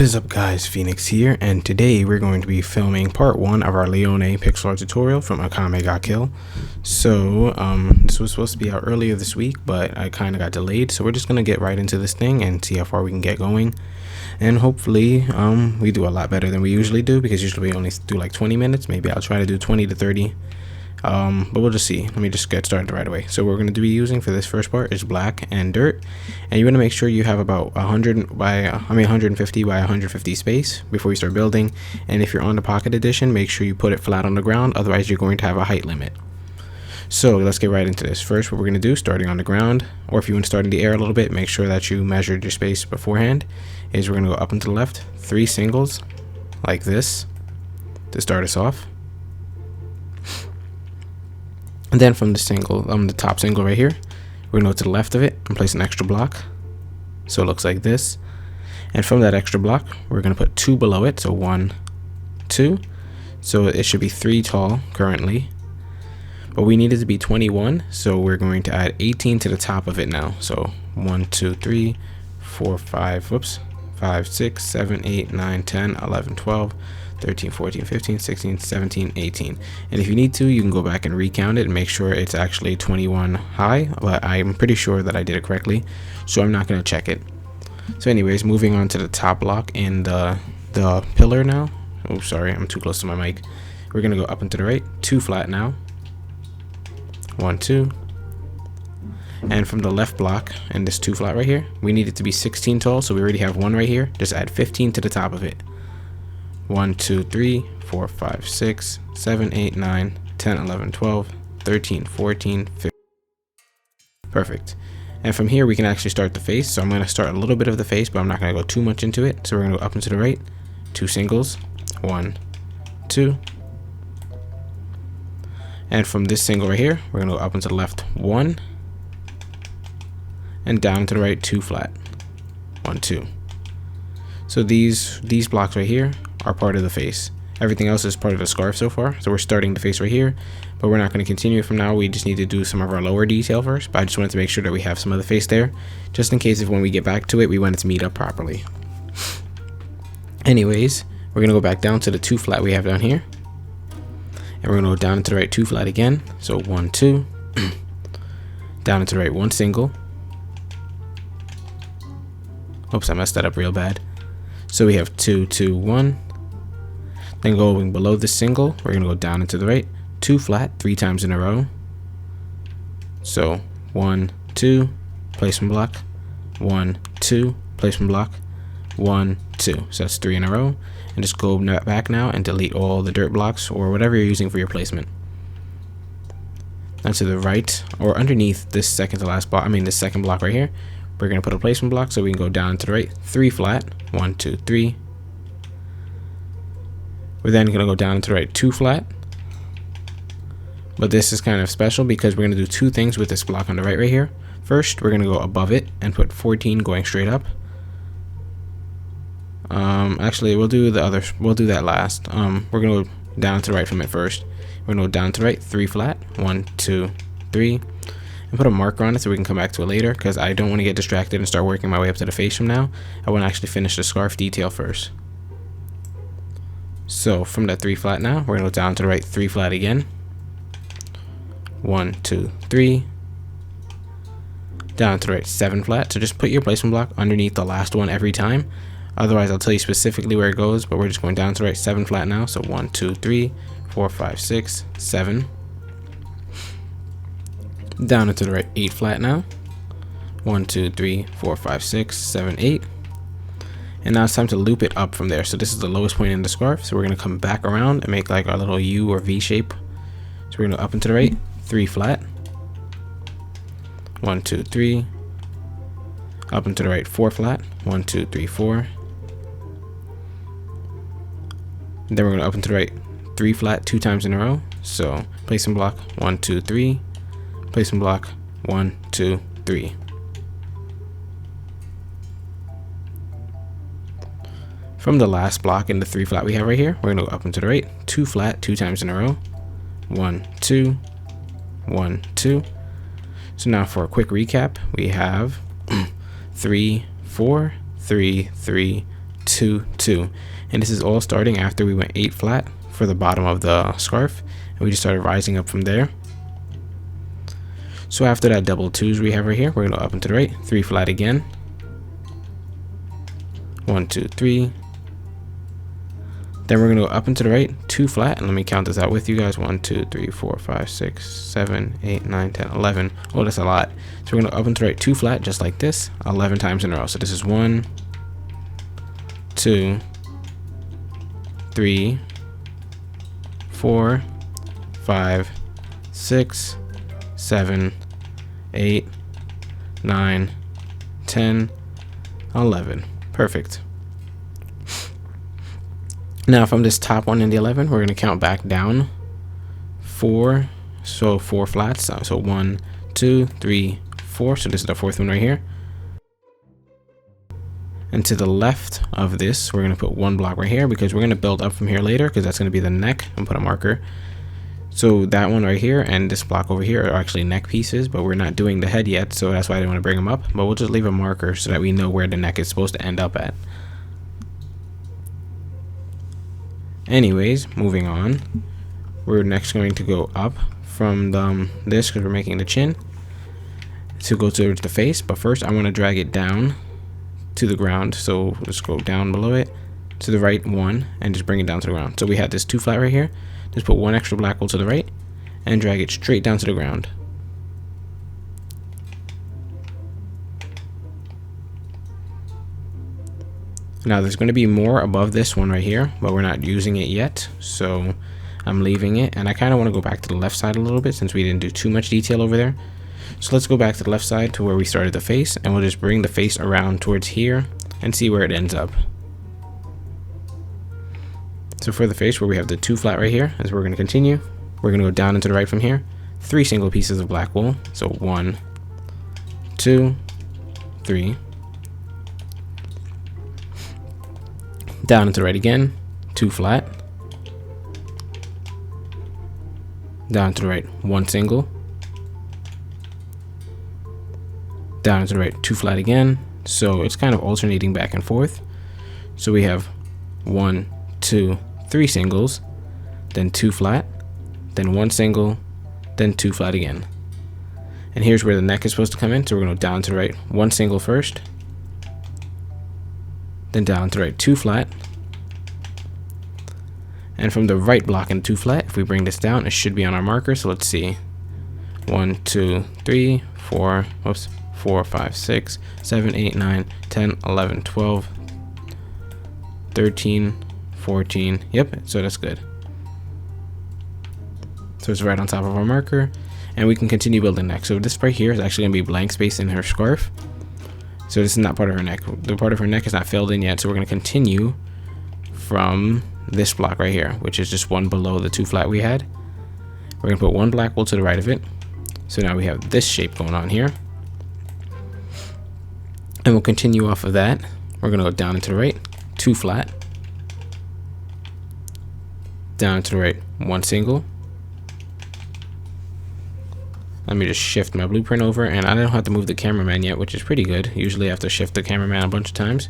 is up, guys? Phoenix here, and today we're going to be filming part 1 of our Leone pixel art tutorial from Akame got Kill. So this was supposed to be out earlier this week, but I kind of got delayed, so we're just going to get right into this thing and see how far we can get going. And hopefully we do a lot better than we usually do, because usually we only do like 20 minutes. Maybe I'll try to do 20 to 30. But we'll just see. Let me just get started right away. So what we're going to be using for this first part is black and dirt, and you want to make sure you have about 150 by 150 space before you start building. And if you're on the pocket edition, make sure you put it flat on the ground, otherwise you're going to have a height limit. So let's get right into this. First, what we're going to do, starting on the ground, or if you want to start in the air a little bit, make sure that you measured your space beforehand, is we're going to go up and to the left 3 singles like this to start us off. And then from the single, the top single right here, we're going to go to the left of it and place an extra block. So it looks like this. And from that extra block, we're going to put 2 below it. So 1, 2. So it should be 3 tall currently. But we need it to be 21. So we're going to add 18 to the top of it now. So 1, 2, 3, 4, 5, 5, 6, 7, 8, 9, 10, 11, 12. 13, 14, 15, 16, 17, 18. And if you need to, you can go back and recount it and make sure it's actually 21 high, but I'm pretty sure that I did it correctly, so I'm not going to check it. So anyways, moving on to the top block in the pillar now. Oh, sorry, I'm too close to my mic. We're going to go up and to the right, 2 flat now. 1, 2. And from the left block and this 2 flat right here, we need it to be 16 tall, so we already have 1 right here. Just add 15 to the top of it. 1, 2, 3, 4, 5, 6, 7, 8, 9, 10, 11, 12, 13, 14, 15. Perfect. And from here we can actually start the face. So I'm going to start a little bit of the face, but I'm not going to go too much into it. So we're going to go up and to the right, 2 singles, 1, 2. And from this single right here, we're going to go up and to the left, 1, and down to the right, 2 flat, 1, 2. So these blocks right here are part of the face. Everything else is part of the scarf so far. So we're starting the face right here, but we're not going to continue from now. We just need to do some of our lower detail first, but I just wanted to make sure that we have some of the face there, just in case if when we get back to it, we want it to meet up properly. Anyways, we're going to go back down to the 2 flat we have down here, and we're going to go down to the right 2 flat again. So 1, 2, down into the right 1 single. Oops, I messed that up real bad. So we have 2, 2, 1. Then going below the single, we're going to go down into the right, 2 flat, 3 times in a row. So 1, 2, placement block, 1, 2, placement block, 1, 2. So that's 3 in a row. And just go back now and delete all the dirt blocks or whatever you're using for your placement. Now to the right, or underneath this second to last block, this second block right here, we're going to put a placement block so we can go down to the right, 3 flat, 1, 2, 3. We're then going to go down to the right, 2 flat. But this is kind of special because we're going to do 2 things with this block on the right here. First, we're going to go above it and put 14 going straight up. Actually, we'll do that last. We're going to go down to the right from it first. We're going to go down to the right, 3 flat, 1, 2, 3. And put a marker on it so we can come back to it later, because I don't want to get distracted and start working my way up to the face from now. I want to actually finish the scarf detail first. So from that 3 flat now, we're going to go down to the right, 3 flat again. 1, 2, 3. Down to the right, 7 flat. So just put your placement block underneath the last one every time. Otherwise, I'll tell you specifically where it goes, but we're just going down to the right, 7 flat now. So 1, 2, 3, 4, 5, 6, 7. Down into the right, 8 flat now. 1, 2, 3, 4, 5, 6, 7, 8. And now it's time to loop it up from there. So this is the lowest point in the scarf. So we're going to come back around and make like our little U or V shape. So we're going to go up and to the right, 3 flat. 1, 2, 3. Up and to the right, 4 flat. 1, 2, 3, 4. And then we're going to up and to the right, 3 flat 2 times in a row. So placement block, 1, 2, 3. Placement block, 1, 2, 3. From the last block in the 3 flat we have right here, we're going to go up and to the right, 2 flat 2 times in a row. 1, 2, 1, 2. So now for a quick recap, we have 3, 4, 3, 3, 2, 2. And this is all starting after we went 8 flat for the bottom of the scarf, and we just started rising up from there. So after that double 2s we have right here, we're going to up and to the right, 3 flat again, 1, 2, 3. Then we're going to go up and to the right, 2 flat, and let me count this out with you guys, 1, 2, 3, 4, 5, 6, 7, 8, 9, 10, 11. Oh, that's a lot. So we're going to up and to the right, 2 flat, just like this, 11 times in a row. So this is 1, 2, 3, 4, 5, 6, 7, 8, 9, 10, 11. Perfect. Now from this top one in the 11, we're going to count back down 4. So 4 flats. So 1, 2, 3, 4. So this is the 4th one right here. And to the left of this, we're going to put 1 block right here, because we're going to build up from here later, because that's going to be the neck, and put a marker. So that one right here and this block over here are actually neck pieces, but we're not doing the head yet, so that's why I didn't want to bring them up. But we'll just leave a marker so that we know where the neck is supposed to end up at. Anyways, moving on, we're next going to go up from this, because we're making the chin, to go towards the face. But first I want to drag it down to the ground, so let's go down below it to the right 1 and just bring it down to the ground. So we had this 2 flat right here, just put 1 extra black wool to the right and drag it straight down to the ground. Now there's going to be more above this one right here, but we're not using it yet, so I'm leaving it. And I kind of want to go back to the left side a little bit, since we didn't do too much detail over there. So let's go back to the left side to where we started the face, and we'll just bring the face around towards here and see where it ends up. So for the face, where we have the 2 flat right here, as we're going to continue, we're going to go down and to the right from here, 3 single pieces of black wool. So 1, 2, 3. Down and to the right again, 2 flat. Down to the right, 1 single. Down and to the right, 2 flat again. So it's kind of alternating back and forth. So we have 1, 2, 3 singles, then 2 flat, then 1 single, then 2 flat again. And here's where the neck is supposed to come in. So we're going to go down to the right, 1 single first, then down to the right, 2 flat. And from the right block and 2 flat, if we bring this down, it should be on our marker. So let's see, 1, 2, 3, 4, whoops, 4, 5, 6, 7, 8, 9, 10, 11, 12, 13, 14. Yep, so that's good. So it's right on top of our marker, and we can continue building neck. So this right here is actually going to be blank space in her scarf. So this is not part of her neck. The part of her neck is not filled in yet, so we're going to continue from this block right here, which is just 1 below the 2 flat we had. We're going to put 1 black wool to the right of it. So now we have this shape going on here. And we'll continue off of that. We're going to go down and to the right, 2 flat. Down to the right, 1 single. Let me just shift my blueprint over, and I don't have to move the cameraman yet, which is pretty good. Usually I have to shift the cameraman a bunch of times.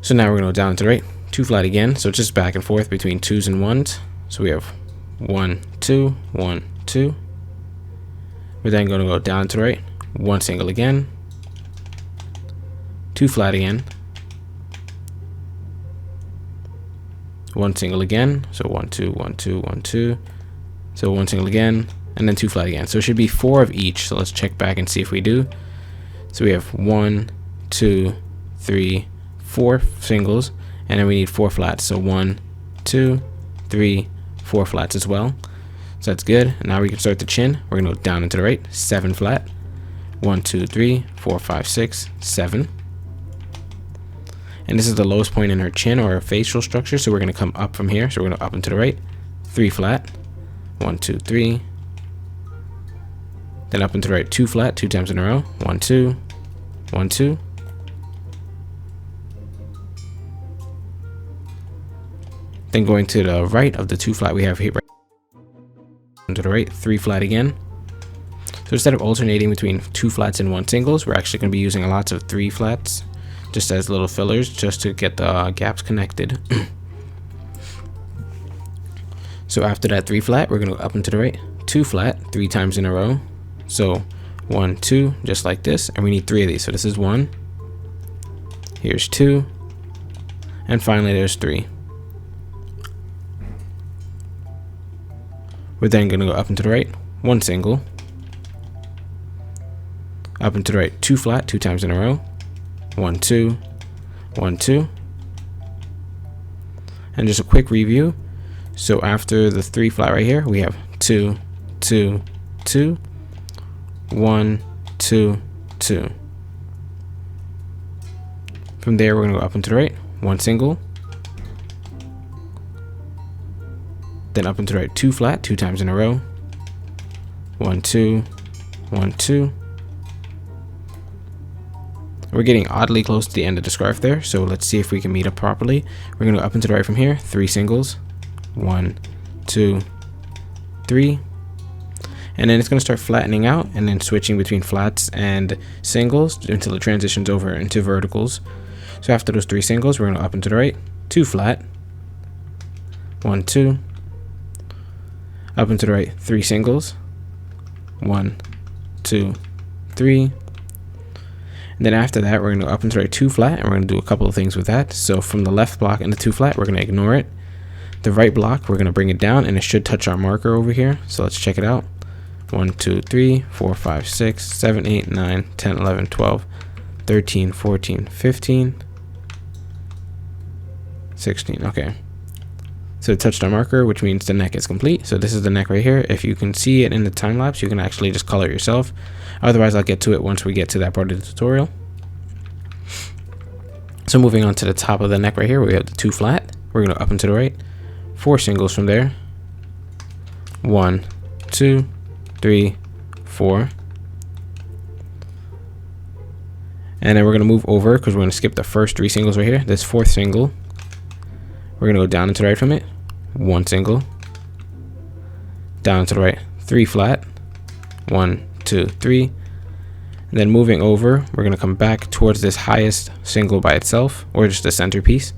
So now we're going to go down to the right, 2 flat again. So it's just back and forth between 2s and 1s. So we have 1, 2, 1, 2. We're then going to go down to the right, 1 single again, 2 flat again, 1 single again. So 1, 2, 1, 2, 1, 2. So 1 single again, and then 2 flat again. So it should be 4 of each. So let's check back and see if we do. So we have 1, 2, 3, 4 singles, and then we need 4 flats. So 1, 2, 3, 4 flats as well. So that's good. And now we can start the chin. We're gonna go down and to the right, 7 flat. 1, 2, 3, 4, 5, 6, 7. And this is the lowest point in her chin or her facial structure. So we're gonna come up from here. So we're gonna up and to the right, 3 flat. 1, 2, 3. Then up and to the right, 2 flat, 2 times in a row. 1, 2, 1, 2. Then going to the right of the 2 flat we have here, right to the right, 3 flat again. So instead of alternating between 2 flats and 1 singles, we're actually going to be using lots of 3 flats, just as little fillers, just to get the gaps connected. So after that 3 flat, we're going to go up and to the right, 2 flat, 3 times in a row. So 1, 2, just like this, and we need 3 of these. So this is 1, here's 2, and finally there's 3. We're then going to go up and to the right, 1 single, up and to the right, 2 flat, 2 times in a row, 1, 2, 1, 2. And just a quick review. So after the 3 flat right here, we have 2, 2, 2, 1, 2, 2. From there, we're going to go up and to the right, 1 single, then up and to the right, 2 flat, 2 times in a row, 1, 2, 1, 2. We're getting oddly close to the end of the scarf there, so let's see if we can meet up properly. We're going to go up and to the right from here, 3 singles, 1, 2, 3, and then it's going to start flattening out and then switching between flats and singles until it transitions over into verticals. So after those 3 singles, we're going to up and to the right, 2 flat, 1, 2, up and to the right, 3 singles, 1, 2, 3. And then after that, we're going to go up and to the right, 2 flat, and we're going to do a couple of things with that. So from the left block and the 2 flat, we're going to ignore it. The right block, we're going to bring it down, and it should touch our marker over here. So let's check it out. 1, 2, 3, 4, 5, 6, 7, 8, 9, 10, 11, 12, 13, 14, 15, 16. Okay. So it touched our marker, which means the neck is complete. So this is the neck right here. If you can see it in the time lapse, you can actually just color it yourself. Otherwise, I'll get to it once we get to that part of the tutorial. So moving on to the top of the neck right here, we have the 2 flat. We're going to up and to the right, 4 singles from there, 1, 2, 3, 4. And then we're going to move over because we're going to skip the first 3 singles right here. This 4th single, we're going to go down and to the right from it, 1 single, down and to the right, 3 flat, 1, 2, 3. And then moving over, we're going to come back towards this highest single by itself, or just the centerpiece.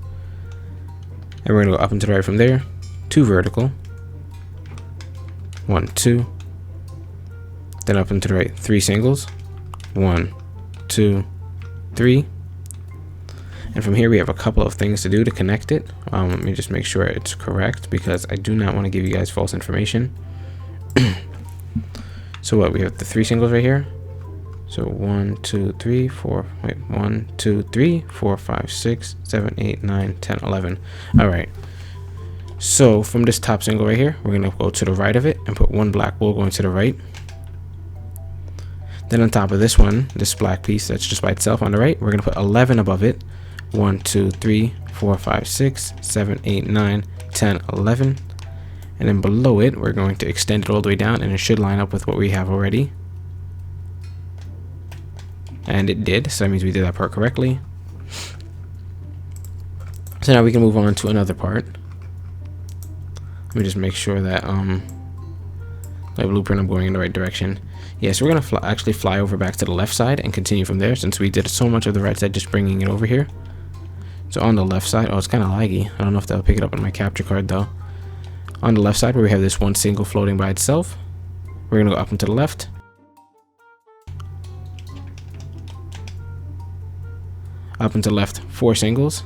And we're going to go up and to the right from there, 2 vertical, 1, 2. Then up and to the right, 3 singles, 1, 2, 3. And from here, we have a couple of things to do to connect it. Let me just make sure it's correct because I do not want to give you guys false information. So what, we have the 3 singles right here. So 1, 2, 3, 4, wait, 1, 2, 3, 4, 5, 6, 7, 8, 9, 10, 11. All right. So from this top single right here, we're going to go to the right of it and put 1 black wool going to the right. Then on top of this one, this black piece that's just by itself on the right, we're going to put 11 above it. 1, 2, 3, 4, 5, 6, 7, 8, 9, 10, 11. And then below it, we're going to extend it all the way down, and it should line up with what we have already. And it did, so that means we did that part correctly. So now we can move on to another part. Let me just make sure that my blueprint, I'm going in the right direction. Yeah, so we're going to actually fly over back to the left side and continue from there, since we did so much of the right side, just bringing it over here. So on the left side, oh, it's kind of laggy. I don't know if that'll pick it up on my capture card though. On the left side, where we have this 1 single floating by itself, we're going to go up and to the left. Up and to the left, 4 singles.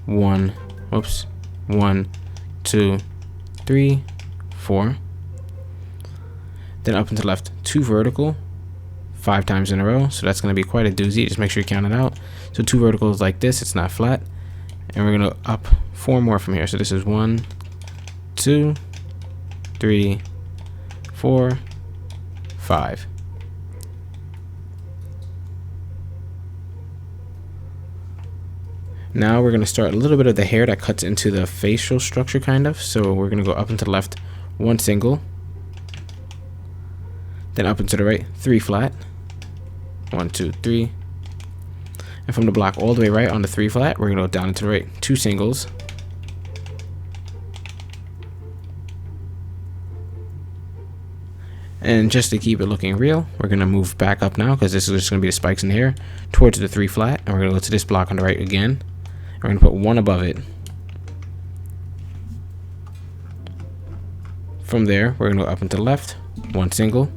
1, 2, 3, 4. Then up and to the left, 2 vertical, 5 times in a row. So that's going to be quite a doozy. Just make sure you count it out. So 2 verticals like this, it's not flat. And we're going to up 4 more from here. So this is 1, 2, 3, 4, 5. Now we're going to start a little bit of the hair that cuts into the facial structure kind of. So we're going to go up and to the left, 1 single. Then up and to the right, 3 flat. 1, 2, 3. And from the block all the way right on the 3 flat, we're going to go down and to the right, 2 singles. And just to keep it looking real, we're going to move back up now, because this is just going to be the spikes in here, towards the 3 flat. And we're going to go to this block on the right again. We're going to put 1 above it. From there, we're going to go up and to the left, 1 single.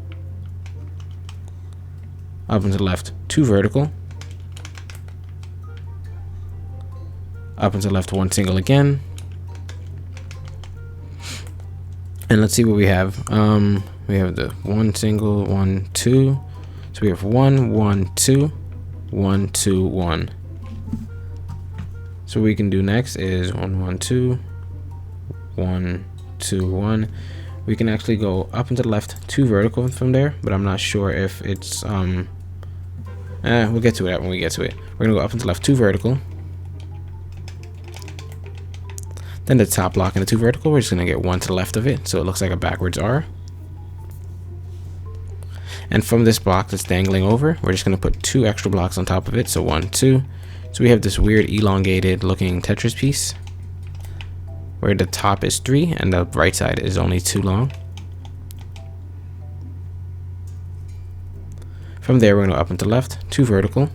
Up and to the left, 2 vertical. Up and to the left, 1 single again. And let's see what we have. We have the 1 single, 1, 2. So we have 1, 1, 2, 1, 2, 1. So what we can do next is 1, 1, 2, 1, 2, 1. We can actually go up and to the left, 2 vertical from there, but I'm not sure if it's we'll get to it when we get to it. We're gonna go up and to the left, 2 vertical. Then the top block and the 2 vertical, we're just gonna get 1 to the left of it, so it looks like a backwards R. And from this block that's dangling over, we're just gonna put 2 extra blocks on top of it, so 1, 2. So we have this weird elongated looking Tetris piece, where the top is 3 and the right side is only 2 long. From there, we're gonna go up and to the left, 2 vertical.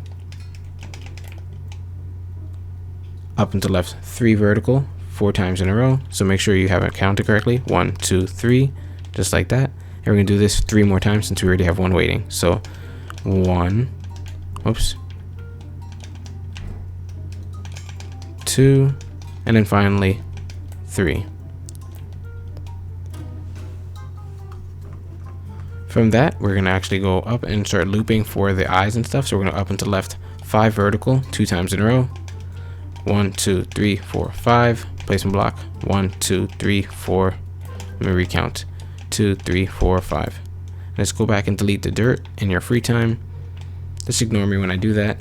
Up and to the left, 3 vertical, 4 times in a row. So make sure you have it counted correctly. 1, 2, 3, just like that. And we're gonna do this 3 more times since we already have 1 waiting. So 1, oops, 2, and then finally 3. From that, we're gonna actually go up and start looping for the eyes and stuff. So we're gonna up and to the left, 5 vertical, 2 times in a row. 1, 2, 3, 4, 5. Placement block. 1, 2, 3, 4. Let me recount. 2, 3, 4, 5. Let's go back and delete the dirt in your free time. Just ignore me when I do that.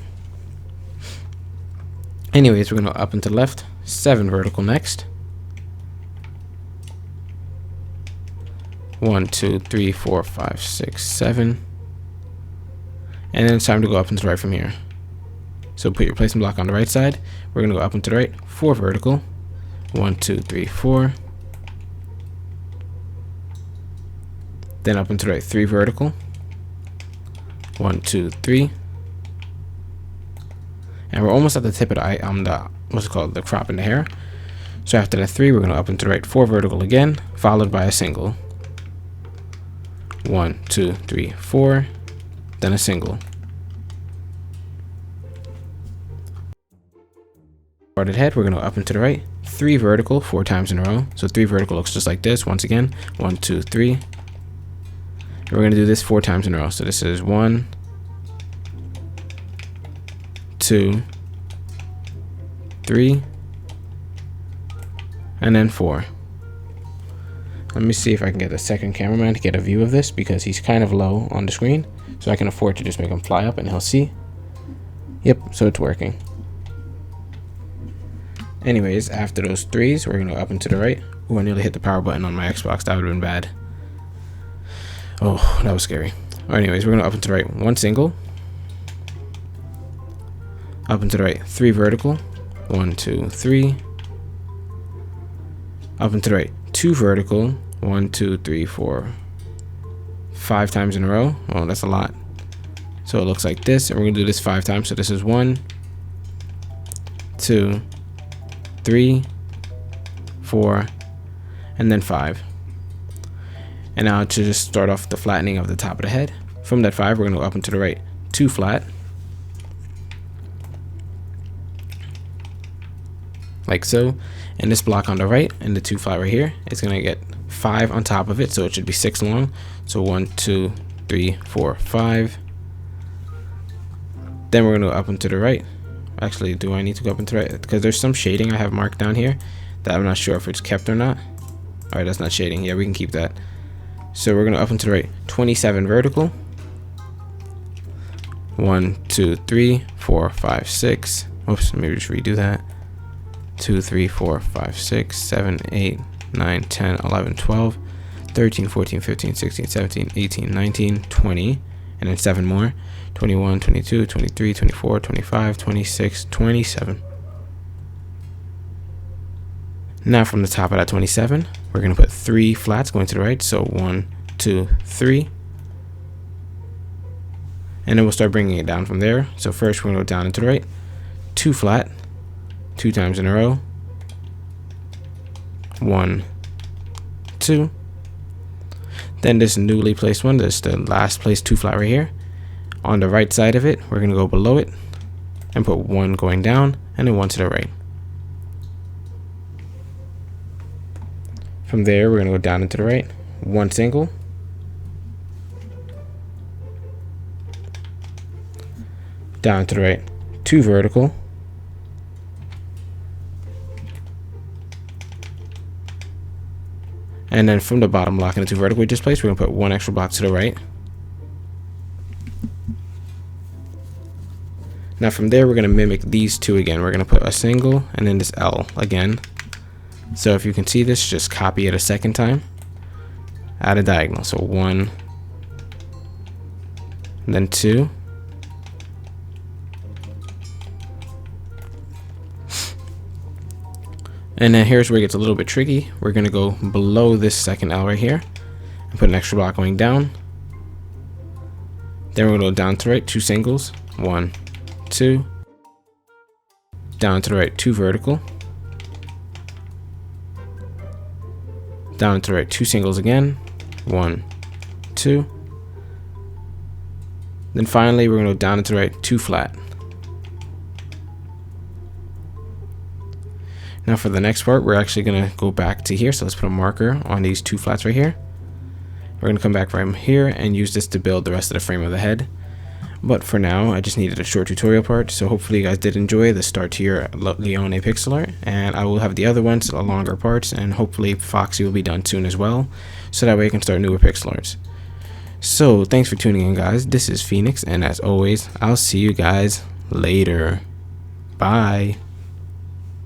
Anyways, we're gonna up and to the left, 7 vertical next. 1, 2, 3, 4, 5, 6, 7. And then it's time to go up and to the right from here. So put your placement block on the right side. We're gonna go up and to the right, 4 vertical. 1, 2, 3, 4. Then up and to the right, 3 vertical. 1, 2, 3. And we're almost at the tip of the what's it called, the crop in the hair. So after that 3, we're gonna up and to the right, 4 vertical again, followed by a single. 1, 2, 3, 4. Then a single. Parted head, we're gonna go up and to the right, 3 vertical, 4 times in a row. So 3 vertical looks just like this. Once again, 1, 2, 3. And we're gonna do this 4 times in a row. So this is 1, 2, 3, and then 4. Let me see if I can get the second cameraman to get a view of this, because he's kind of low on the screen, so I can afford to just make him fly up and he'll see. Yep, so it's working. Anyways, after those 3s, we're gonna go up and to the right. Oh, I nearly hit the power button on my Xbox. That would have been bad. Oh, that was scary. Anyways, we're gonna up and to the right, 1 single. Up and to the right, 3 vertical. 1, 2, 3. Up and to the right, 2 vertical. 1, 2, 3, 4, 5 times in a row. Oh, that's a lot. So it looks like this, and we're gonna do this 5 times. So this is 1, 2, 3, 4, and then 5. And now to just start off the flattening of the top of the head. From that 5, we're gonna go up and to the right, 2 flat. Like so. And this block on the right and the 2 flat right here is gonna get 5 on top of it, so it should be 6 long. So 1, 2, 3, 4, 5. Then we're gonna go up and to the right. Actually, do I need to go up and to the right? Because there's some shading I have marked down here that I'm not sure if it's kept or not. All right, that's not shading. Yeah, we can keep that. So we're gonna up and to the right, 27 vertical. 1, 2, 3, 4, 5, 6. Oops, let me just redo that. 2, 3, 4, 5, 6, 7, 8, 9, 10, 11, 12, 13, 14, 15, 16, 17, 18, 19, 20, and then 7 more. 21, 22, 23, 24, 25, 26, 27. Now from the top of that 27, we're going to put 3 flats going to the right. So 1, 2, 3, and then we'll start bringing it down from there. So first we're going to go down and to the right, 2 flat, 2 times in a row, 1, 2. Then this newly placed one, this is the last place 2 flat right here. On the right side of it, we're going to go below it and put 1 going down and then 1 to the right. From there, we're going to go down and to the right, 1 single, down to the right, 2 vertical, and then from the bottom block and the 2 vertical we just placed, we're going to put 1 extra block to the right. Now from there, we're going to mimic these 2 again. We're going to put a single and then this L again. So if you can see this, just copy it a second time, add a diagonal. So 1, and then 2, and then here's where it gets a little bit tricky. We're going to go below this second L right here and put an extra block going down. Then we're going to go down to the right, 2 singles, 1, 2, down to the right, 2 vertical, down to the right, 2 singles again, 1, 2. Then finally we're going to go down and to the right, 2 flat. Now for the next part, we're actually going to go back to here. So let's put a marker on these 2 flats right here. We're going to come back from here and use this to build the rest of the frame of the head. But for now, I just needed a short tutorial part. So hopefully you guys did enjoy the start to your Leone pixel art. And I will have the other ones, longer parts, and hopefully Foxy will be done soon as well. So that way I can start newer pixel arts. So thanks for tuning in, guys. This is Phoenix, and as always, I'll see you guys later. Bye.